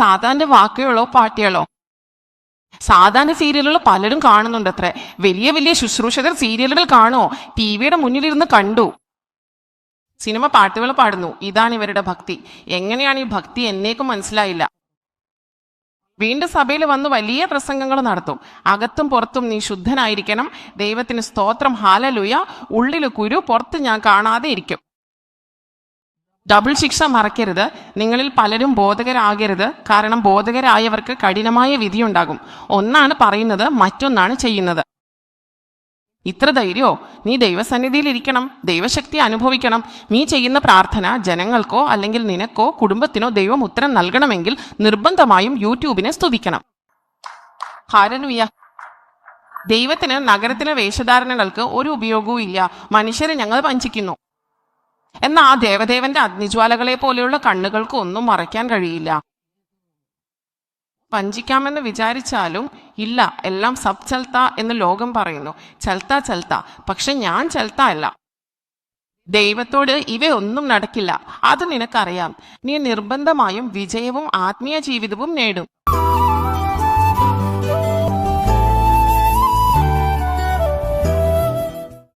സാധാരണ വാക്കുകളോ പാട്ടുകളോ? സാധാരണ സീരിയലുകൾ പലരും കാണുന്നുണ്ട് അത്രേ. വലിയ വലിയ ശുശ്രൂഷകർ സീരിയലുകൾ കാണുമോ? ടിവിയുടെ മുന്നിലിരുന്ന് കണ്ടു. സിനിമ പാട്ടുകൾ പാടുന്നു. ഇതാണ് ഇവരുടെ ഭക്തി. എങ്ങനെയാണ് ഈ ഭക്തി എന്നേക്കും മനസ്സിലായില്ല. വീണ്ടും സഭയിൽ വന്ന് വലിയ പ്രസംഗങ്ങൾ നടത്തും. അകത്തും പുറത്തും നീ ശുദ്ധനായിരിക്കണം, ദൈവത്തിന് സ്തോത്രം, ഹാലലുയ, ഉള്ളിൽ കുരു, പുറത്ത് ഞാൻ കാണാതെ ഇരിക്കും. ഡബിൾ ശിക്ഷ മറക്കരുത്. നിങ്ങളിൽ പലരും ബോധകരാകരുത്. കാരണം ബോധകരായവർക്ക് കഠിനമായ വിധിയുണ്ടാകും. ഒന്നാണ് പറയുന്നത്, മറ്റൊന്നാണ് ചെയ്യുന്നത്. ഇത്ര ധൈര്യമോ? നീ ദൈവസന്നിധിയിൽ ഇരിക്കണം, ദൈവശക്തി അനുഭവിക്കണം. നീ ചെയ്യുന്ന പ്രാർത്ഥന ജനങ്ങൾക്കോ അല്ലെങ്കിൽ നിനക്കോ കുടുംബത്തിനോ ദൈവം ഉത്തരം നൽകണമെങ്കിൽ നിർബന്ധമായും യൂട്യൂബിനെ സ്തുതിക്കണം. ഹല്ലേലൂയ. ദൈവത്തിന് നഗരത്തിലെ വേഷധാരണകൾക്ക് ഒരു ഉപയോഗവും ഇല്ല. മനുഷ്യരെ ഞങ്ങൾ വഞ്ചിക്കുന്നു. എന്നാൽ ആ ദേവദേവന്റെ അഗ്നിജ്വാലകളെ പോലെയുള്ള കണ്ണുകൾക്ക് ഒന്നും മറയ്ക്കാൻ കഴിയില്ല. വഞ്ചിക്കാമെന്ന് വിചാരിച്ചാലും ഇല്ല. എല്ലാം സബ് ചൽത്ത എന്ന് ലോകം പറയുന്നു. ചൽത്ത ചൽത്ത, പക്ഷെ ഞാൻ ചൽത്ത അല്ല. ദൈവത്തോട് ഇവയൊന്നും നടക്കില്ല. അത് നിനക്കറിയാം. നീ നിർബന്ധമായും വിജയവും ആത്മീയ ജീവിതവും നേടും.